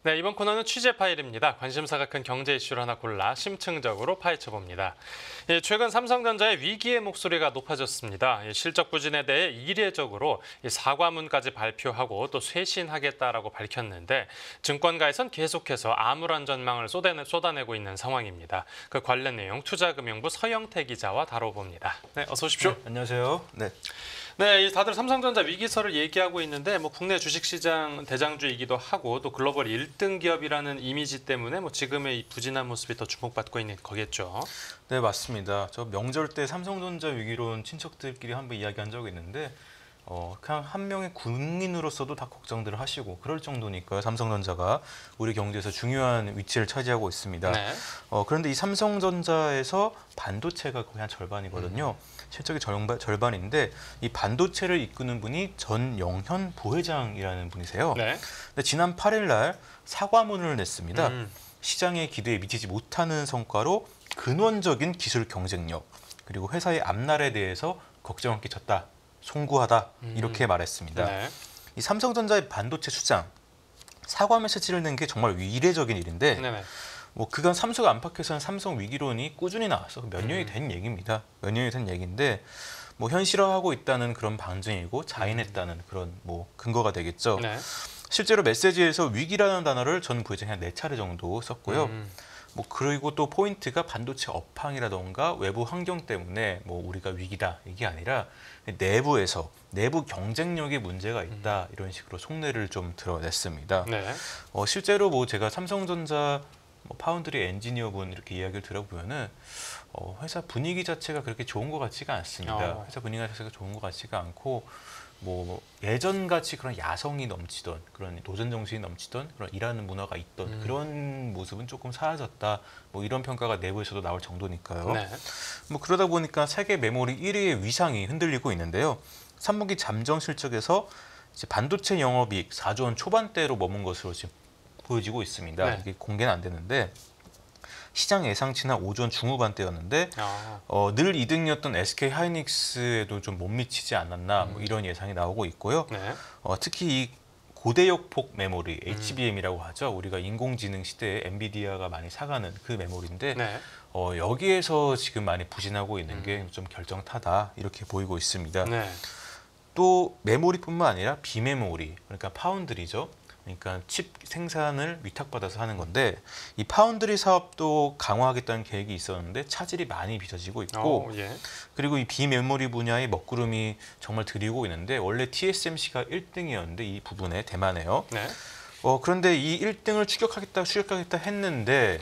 네, 이번 코너는 취재 파일입니다. 관심사가 큰 경제 이슈를 하나 골라 심층적으로 파헤쳐봅니다. 최근 삼성전자의 위기의 목소리가 높아졌습니다. 실적 부진에 대해 이례적으로 사과문까지 발표하고 또 쇄신하겠다라고 밝혔는데 증권가에선 계속해서 암울한 전망을 쏟아내고 있는 상황입니다. 그 관련 내용 투자금융부 서영태 기자와 다뤄봅니다. 네, 어서 오십시오. 네, 안녕하세요. 네, 다들 삼성전자 위기설을 얘기하고 있는데 국내 주식시장 대장주이기도 하고 또 글로벌 1등 기업이라는 이미지 때문에 지금의 이 부진한 모습이 더 주목받고 있는 거겠죠. 네, 맞습니다. 저 명절 때 삼성전자 위기론 친척들끼리 한번 이야기한 적이 있는데 그냥 한 명의 국민으로서도 다 걱정들을 하시고 그럴 정도니까요. 삼성전자가 우리 경제에서 중요한 위치를 차지하고 있습니다. 네. 그런데 이 삼성전자에서 반도체가 거의 한 절반이거든요. 실적이 절반인데 이 반도체를 이끄는 분이 전영현 부회장이라는 분이세요. 네. 근데 지난 8일 날 사과문을 냈습니다. 시장의 기대에 미치지 못하는 성과로 근원적인 기술 경쟁력 그리고 회사의 앞날에 대해서 걱정을 끼쳤다. 송구하다 이렇게 말했습니다. 네. 이 삼성전자의 반도체 수장 사과 메시지를 낸 게 정말 이례적인 일인데 네네. 그간 삼성 안팎에서는 삼성 위기론이 꾸준히 나와서 몇 년이 된 얘기입니다. 몇 년이 된 얘기인데 현실화하고 있다는 그런 방증이고 자인했다는 그런 근거가 되겠죠. 네. 실제로 메시지에서 위기라는 단어를 전 부회장이 한 4차례 정도 썼고요. 그리고 또 포인트가 반도체 업황이라던가 외부 환경 때문에 우리가 위기다 이게 아니라 내부 경쟁력에 문제가 있다 이런 식으로 속내를 좀 드러냈습니다. 네. 실제로 제가 삼성전자 파운드리 엔지니어분 이렇게 이야기를 들어보면은 회사 분위기 자체가 그렇게 좋은 것 같지가 않습니다. 회사 분위기 자체가 좋은 것 같지가 않고 예전같이 그런 야성이 넘치던 그런 도전 정신이 넘치던 그런 일하는 문화가 있던 그런 모습은 조금 사라졌다. 이런 평가가 내부에서도 나올 정도니까요. 네. 그러다 보니까 세계 메모리 1위의 위상이 흔들리고 있는데요. 3분기 잠정 실적에서 이제 반도체 영업이익 4조 원 초반대로 머문 것으로 지금 보여지고 있습니다. 네. 이게 공개는 안 되는데 시장 예상치는 5조 원 중후반대였는데 늘 2등이었던 SK 하이닉스에도 좀 못 미치지 않았나 이런 예상이 나오고 있고요. 네. 특히 이 고대역폭 메모리 HBM이라고 하죠. 우리가 인공지능 시대에 엔비디아가 많이 사가는 그 메모리인데 네. 여기에서 지금 많이 부진하고 있는 게 좀 결정타다 이렇게 보이고 있습니다. 네. 또 메모리뿐만 아니라 비메모리 그러니까 파운드리죠. 그러니까 칩 생산을 위탁받아서 하는 건데 이 파운드리 사업도 강화하겠다는 계획이 있었는데 차질이 많이 빚어지고 있고 예. 그리고 이 비메모리 분야의 먹구름이 정말 들이고 있는데 원래 TSMC가 1등이었는데 이 부분에 대만에요. 네. 그런데 이 1등을 추격하겠다 했는데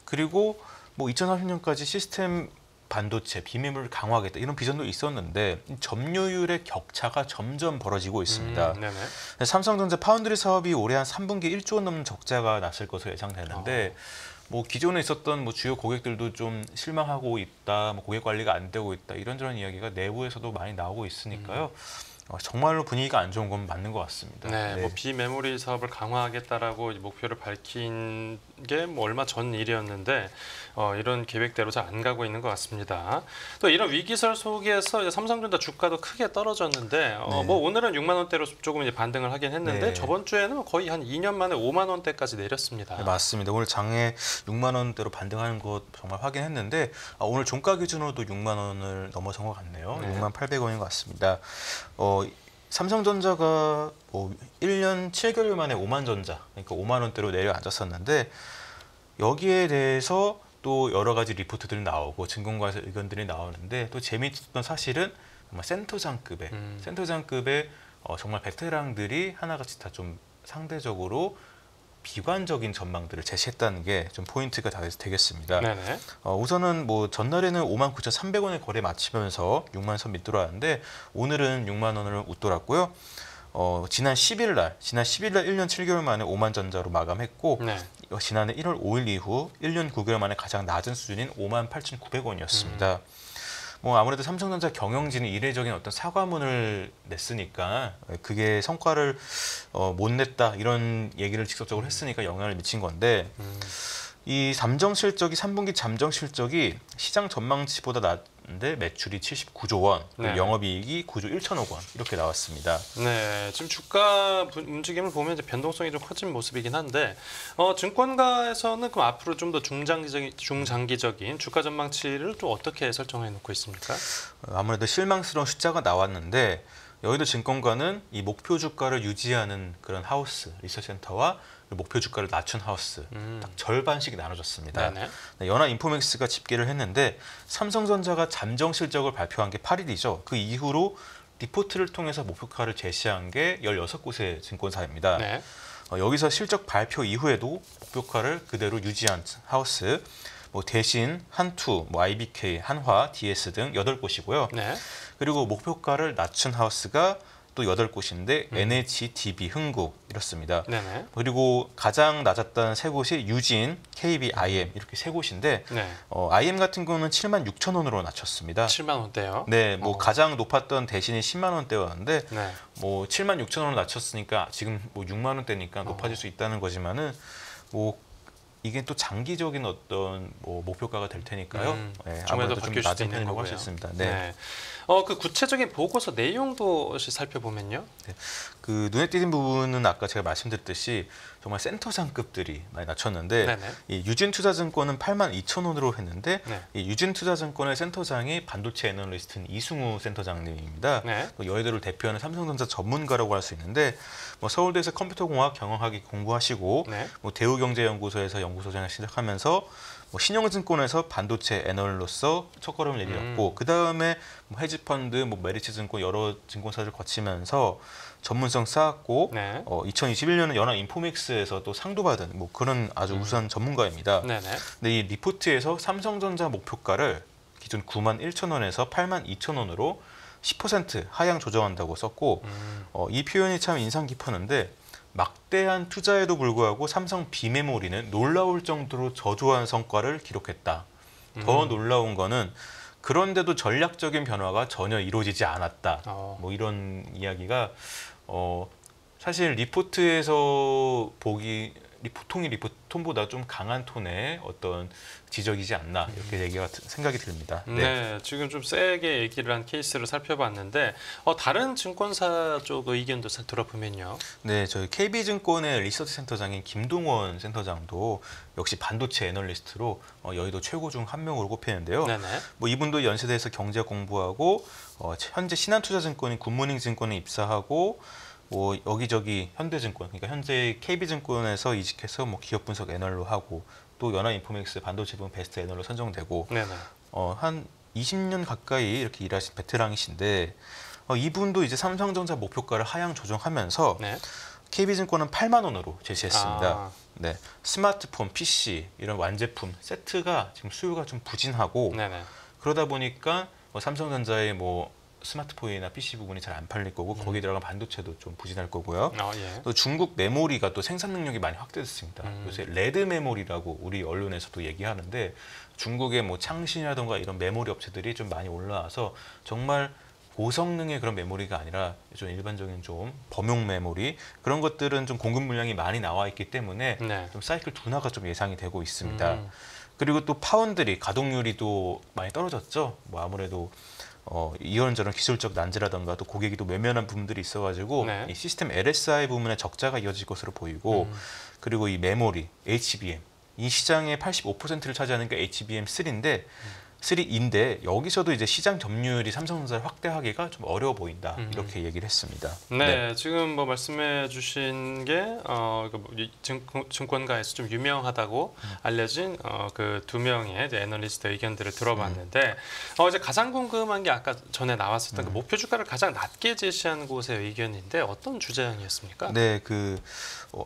그리고 2030년까지 시스템 반도체, 비메모리를 강화하겠다 이런 비전도 있었는데 점유율의 격차가 점점 벌어지고 있습니다. 네네. 삼성전자 파운드리 사업이 올해 한 3분기 1조 원 넘는 적자가 났을 것으로 예상되는데 기존에 있었던 주요 고객들도 좀 실망하고 있다, 고객 관리가 안 되고 있다 이런저런 이야기가 내부에서도 많이 나오고 있으니까요. 정말로 분위기가 안 좋은 건 맞는 것 같습니다. 네, 비메모리 사업을 강화하겠다라고 목표를 밝힌 게 얼마 전 일이었는데 이런 계획대로 잘 안 가고 있는 것 같습니다. 또 이런 위기설 속에서 이제 삼성전자 주가도 크게 떨어졌는데 오늘은 6만 원대로 조금 이제 반등을 하긴 했는데 저번 주에는 거의 한 2년 만에 5만 원대까지 내렸습니다. 네, 맞습니다. 오늘 장에 6만 원대로 반등하는 것 정말 확인했는데 오늘 종가 기준으로도 6만 원을 넘어선 것 같네요. 6만 800원인 것 같습니다. 삼성전자가 1년 7개월 만에 5만 전자, 그러니까 5만 원대로 내려앉았었는데 여기에 대해서 또 여러 가지 리포트들이 나오고 증권가에서 의견들이 나오는데 또 재미있었던 사실은 정말 센터장급의 정말 베테랑들이 하나같이 다 좀 상대적으로 비관적인 전망들을 제시했다는 게 좀 포인트가 되겠습니다. 네네. 우선은 전날에는 59,300원에 거래 마치면서 6만 선 밑돌았는데 오늘은 6만 원을 웃돌았고요. 지난 10일 날 1년 7개월 만에 5만 전자로 마감했고 지난해 1월 5일 이후 1년 9개월 만에 가장 낮은 수준인 5만 8,900원이었습니다. 아무래도 삼성전자 경영진이 이례적인 어떤 사과문을 냈으니까 그게 성과를 못 냈다 이런 얘기를 직접적으로 했으니까 영향을 미친 건데 이 3분기 잠정 실적이 시장 전망치보다 나왔는데 매출이 79조 원, 네. 영업이익이 9조 1천억 원 이렇게 나왔습니다. 네, 지금 주가 움직임을 보면 이제 변동성이 좀 커진 모습이긴 한데 증권가에서는 그럼 앞으로 좀 더 중장기적인 주가 전망치를 또 어떻게 설정해 놓고 있습니까? 아무래도 실망스러운 숫자가 나왔는데 여의도 증권가는 이 목표 주가를 유지하는 그런 하우스 리서치센터와 목표 주가를 낮춘 하우스 딱 절반씩 나눠졌습니다. 네네. 네, 연합인포맥스가 집계를 했는데 삼성전자가 잠정 실적을 발표한 게 8일이죠. 그 이후로 리포트를 통해서 목표가를 제시한 게 16곳의 증권사입니다. 네. 여기서 실적 발표 이후에도 목표가를 그대로 유지한 하우스 대신 한투, IBK, 한화, DS 등 8곳이고요. 네. 그리고 목표가를 낮춘 하우스가 또 8곳인데 NHDB, 흥국 이렇습니다. 네네. 그리고 가장 낮았던 세 곳이 유진, KB, IM 이렇게 세 곳인데 네. IM 같은 경우는 7만 6천 원으로 낮췄습니다. 7만 원대요. 네, 가장 높았던 대신이 10만 원대였는데 네. 7만 6천 원으로 낮췄으니까 지금 6만 원대니까 높아질 수 있다는 거지만은 이게 또 장기적인 어떤 목표가가 될 테니까요. 네, 중간에도 아무래도 좀 바뀔 수도 낮은 있는 편이라고 할 수 거고요. 있습니다. 네. 네. 그 구체적인 보고서 내용도 혹시 살펴보면요. 그 눈에 띄는 부분은 아까 제가 말씀드렸듯이 정말 센터장급들이 많이 낮췄는데 네네. 이 유진투자증권은 8만 2천 원으로 했는데 네. 이 유진투자증권의 센터장이 반도체 애널리스트인 이승우 센터장님입니다. 네. 또 여의도를 대표하는 삼성전자 전문가라고 할 수 있는데 서울대에서 컴퓨터공학 경영학위 공부하시고 네. 대우경제연구소에서 연구소장을 시작하면서 신영증권에서 반도체 애널로서 첫걸음을 내밀었고 그 다음에 헤지펀드, 메리츠증권 여러 증권사를 거치면서 전문성 쌓았고 네. 2021년에 연합인포맥스에서 또 상도 받은 그런 아주 우수한 전문가입니다. 네네. 근데 이 리포트에서 삼성전자 목표가를 기존 9만 1천 원에서 8만 2천 원으로 10% 하향 조정한다고 썼고 이 표현이 참 인상 깊었는데 막대한 투자에도 불구하고 삼성 비메모리는 놀라울 정도로 저조한 성과를 기록했다. 더 놀라운 거는 그런데도 전략적인 변화가 전혀 이루어지지 않았다. 이런 이야기가 사실 리포트에서 보통의 리포트 톤보다 좀 강한 톤의 어떤 지적이지 않나 이렇게 생각이 듭니다. 네, 지금 좀 세게 얘기를 한 케이스를 살펴봤는데 다른 증권사 쪽 의견도 들어보면요. 네, 저희 KB증권의 리서치 센터장인 김동원 센터장도 역시 반도체 애널리스트로 여의도 최고 중 한 명으로 꼽히는데요. 네네. 이분도 연세대에서 경제 공부하고 현재 신한투자증권인 굿모닝증권에 입사하고 여기저기 현대증권, 그러니까 현재 KB증권에서 이직해서 기업 분석 애널로 하고 또 연합인포맥스 반도체 부분 베스트 애널로 선정되고 네네. 한 20년 가까이 이렇게 일하신 베테랑이신데 이분도 이제 삼성전자 목표가를 하향 조정하면서 네. KB증권은 8만 원으로 제시했습니다. 네, 스마트폰, PC 이런 완제품 세트가 지금 수요가 좀 부진하고 네네. 그러다 보니까 삼성전자의 스마트폰이나 PC 부분이 잘 안 팔릴 거고 거기에 들어간 반도체도 좀 부진할 거고요. 예. 또 중국 메모리가 또 생산 능력이 많이 확대됐습니다. 요새 레드 메모리라고 우리 언론에서도 얘기하는데 중국의 창신이라던가 이런 메모리 업체들이 좀 많이 올라와서 정말 고성능의 그런 메모리가 아니라 좀 일반적인 좀 범용 메모리 그런 것들은 좀 공급 물량이 많이 나와 있기 때문에 네. 좀 사이클 둔화가 좀 예상이 되고 있습니다. 그리고 또 파운드리 가동률이 또 많이 떨어졌죠. 아무래도 이런저런 기술적 난제라던가 또 고객이 또 외면한 부분들이 있어가지고 네. 이 시스템 LSI 부분에 적자가 이어질 것으로 보이고 그리고 이 메모리 HBM 이 시장의 85%를 차지하는 게 HBM3인데 여기서도 이제 시장 점유율이 삼성전자를 확대하기가 좀 어려워 보인다 이렇게 얘기를 했습니다. 네, 지금 말씀해주신 게 증권가에서 좀 유명하다고 알려진 그 두 명의 이제 애널리스트 의견들을 들어봤는데 이제 가장 궁금한 게 아까 전에 나왔었던 그 목표 주가를 가장 낮게 제시한 곳의 의견인데 어떤 주장이었습니까? 네,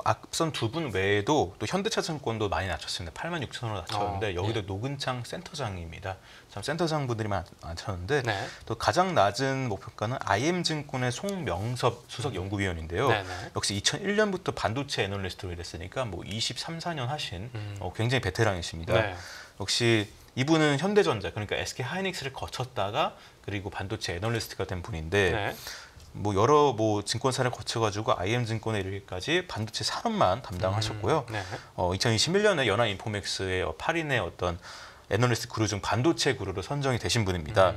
앞선 두 분 외에도 또 현대차증권도 많이 낮췄습니다. 8만 6천 원으로 낮췄는데 여기도 노근창 센터장입니다. 참 센터장 분들이 많았는데 네. 또 가장 낮은 목표가는 IM증권의 송명섭 수석 연구위원인데요. 네네. 역시 2001년부터 반도체 애널리스트로 일했으니까 23, 4년 하신 굉장히 베테랑이십니다. 네. 역시 이분은 현대전자 그러니까 SK 하이닉스를 거쳤다가 그리고 반도체 애널리스트가 된 분인데 네. 여러 증권사를 거쳐가지고 IM증권에 이르기까지 반도체 산업만 담당하셨고요. 네. 2021년에 연합인포맥스의 8인의 어떤 애널리스트 그루 중 반도체 그루로 선정이 되신 분입니다.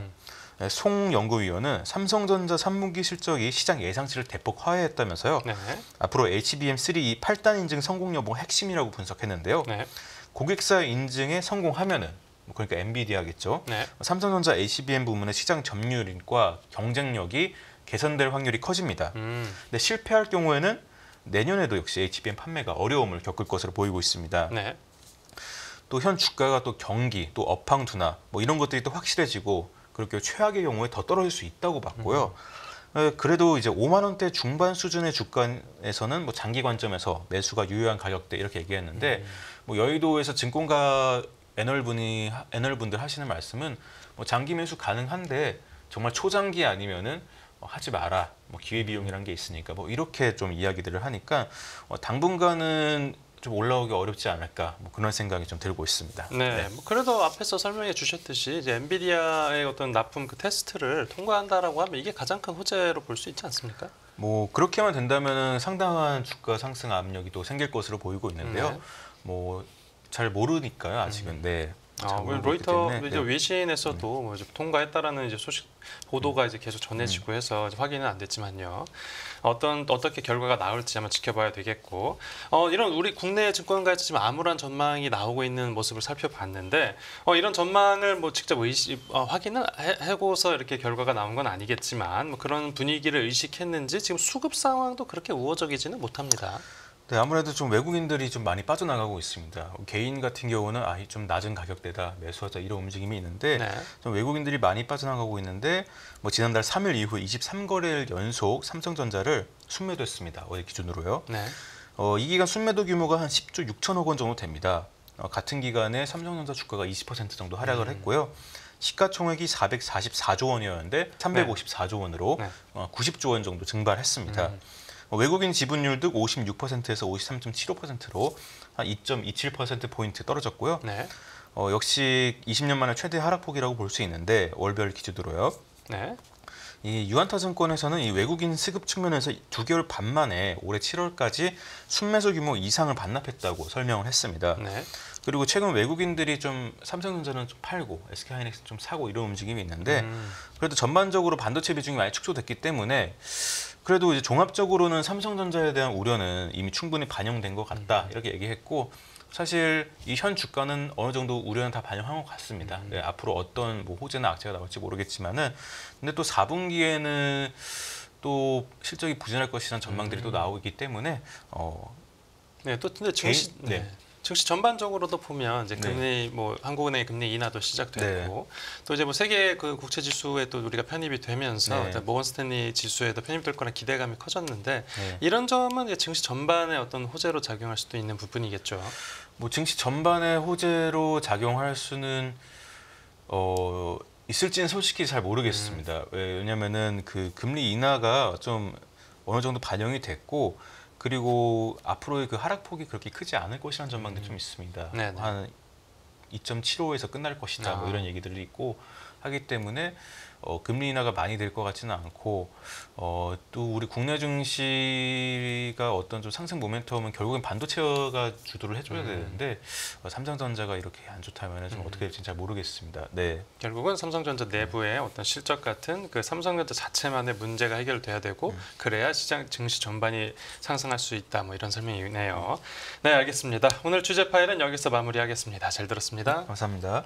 송 연구위원은 삼성전자 3분기 실적이 시장 예상치를 대폭 하회했다면서요. 네. 앞으로 HBM3E 8단 인증 성공 여부가 핵심이라고 분석했는데요. 네. 고객사 인증에 성공하면은 그러니까 엔비디아겠죠. 네. 삼성전자 HBM 부문의 시장 점유율과 경쟁력이 개선될 확률이 커집니다. 근데 실패할 경우에는 내년에도 역시 HBM 판매가 어려움을 겪을 것으로 보이고 있습니다. 네. 또 현 주가가 또 경기, 또 업황 둔화 뭐 이런 것들이 또 확실해지고 그렇게 최악의 경우에 더 떨어질 수 있다고 봤고요. 그래도 이제 5만 원대 중반 수준의 주가에서는 뭐 장기 관점에서 매수가 유효한 가격대 이렇게 얘기했는데 뭐 여의도에서 증권가 애널분들 하시는 말씀은 뭐 장기 매수 가능한데 정말 초장기 아니면은 하지 마라. 뭐 기회 비용이란 게 있으니까 뭐 이렇게 좀 이야기들을 하니까 당분간은 좀 올라오기 어렵지 않을까 뭐 그런 생각이 좀 들고 있습니다. 네, 뭐 그래도 앞에서 설명해 주셨듯이 이제 엔비디아의 어떤 납품 그 테스트를 통과한다라고 하면 이게 가장 큰 호재로 볼 수 있지 않습니까? 뭐 그렇게만 된다면 상당한 주가 상승 압력이 또 생길 것으로 보이고 있는데요. 네. 뭐 잘 모르니까요 아직은. 네. 잘 모르기 로이터 때문에, 이제 네. 외신에서도 뭐 이제 통과했다라는 이제 소식 보도가 이제 계속 전해지고 해서 이제 확인은 안 됐지만요. 어떻게 결과가 나올지 한번 지켜봐야 되겠고, 이런 우리 국내 증권가에서 지금 암울한 전망이 나오고 있는 모습을 살펴봤는데, 이런 전망을 뭐 직접 확인을 하고서 이렇게 결과가 나온 건 아니겠지만, 뭐 그런 분위기를 의식했는지 지금 수급 상황도 그렇게 우호적이지는 못합니다. 네, 아무래도 좀 외국인들이 좀 많이 빠져나가고 있습니다. 개인 같은 경우는 좀 낮은 가격대다 매수하자 이런 움직임이 있는데 네. 좀 외국인들이 많이 빠져나가고 있는데 뭐 지난달 3일 이후 23거래일 연속 삼성전자를 순매도했습니다. 어제 기준으로요. 네. 이 기간 순매도 규모가 한 10조 6천억 원 정도 됩니다. 같은 기간에 삼성전자 주가가 20% 정도 하락을 했고요. 시가총액이 444조 원이었는데 354조 원으로 네. 90조 원 정도 증발했습니다. 외국인 지분율도 56%에서 53.75%로 한 2.27%포인트 떨어졌고요. 네. 역시 20년 만에 최대 하락폭이라고 볼 수 있는데 월별 기준으로요. 네. 이 유한타증권에서는 이 외국인 수급 측면에서 2개월 반 만에 올해 7월까지 순매수 규모 이상을 반납했다고 설명을 했습니다. 네. 그리고 최근 외국인들이 좀 삼성전자는 좀 팔고 SK하이닉스 좀 사고 이런 움직임이 있는데 그래도 전반적으로 반도체 비중이 많이 축소됐기 때문에 그래도 이제 종합적으로는 삼성전자에 대한 우려는 이미 충분히 반영된 것 같다 이렇게 얘기했고 사실 이 현 주가는 어느 정도 우려는 다 반영한 것 같습니다. 네, 앞으로 어떤 뭐 호재나 악재가 나올지 모르겠지만은 근데 또 4분기에는 또 실적이 부진할 것이라는 전망들이 또 나오기 때문에 네, 또 근데 증시 증시 전반적으로도 보면 이제 금리 뭐 한국은행 금리 인하도 시작됐고 또 이제 뭐 세계 그 국채 지수에 또 우리가 편입이 되면서 모건 스탠리 지수에도 편입될 거란 기대감이 커졌는데 이런 점은 이제 증시 전반의 어떤 호재로 작용할 수도 있는 부분이겠죠. 뭐 증시 전반의 호재로 작용할 수는 있을지는 솔직히 잘 모르겠습니다. 왜냐면은 그 금리 인하가 좀 어느 정도 반영이 됐고 그리고 앞으로의 그 하락폭이 그렇게 크지 않을 것이라는 전망도 좀 있습니다. 한 2.75에서 끝날 것이다 뭐 이런 얘기들이 있고 하기 때문에 금리 인하가 많이 될 것 같지는 않고 또 우리 국내 증시가 어떤 좀 상승 모멘텀은 결국엔 반도체가 주도를 해줘야 되는데 삼성전자가 이렇게 안 좋다면 좀 어떻게 될지 잘 모르겠습니다. 네. 결국은 삼성전자 내부의 어떤 실적 같은 그 삼성전자 자체만의 문제가 해결돼야 되고 그래야 시장 증시 전반이 상승할 수 있다 뭐 이런 설명이네요. 네, 알겠습니다. 오늘 주제 파일은 여기서 마무리하겠습니다. 잘 들었습니다. 감사합니다.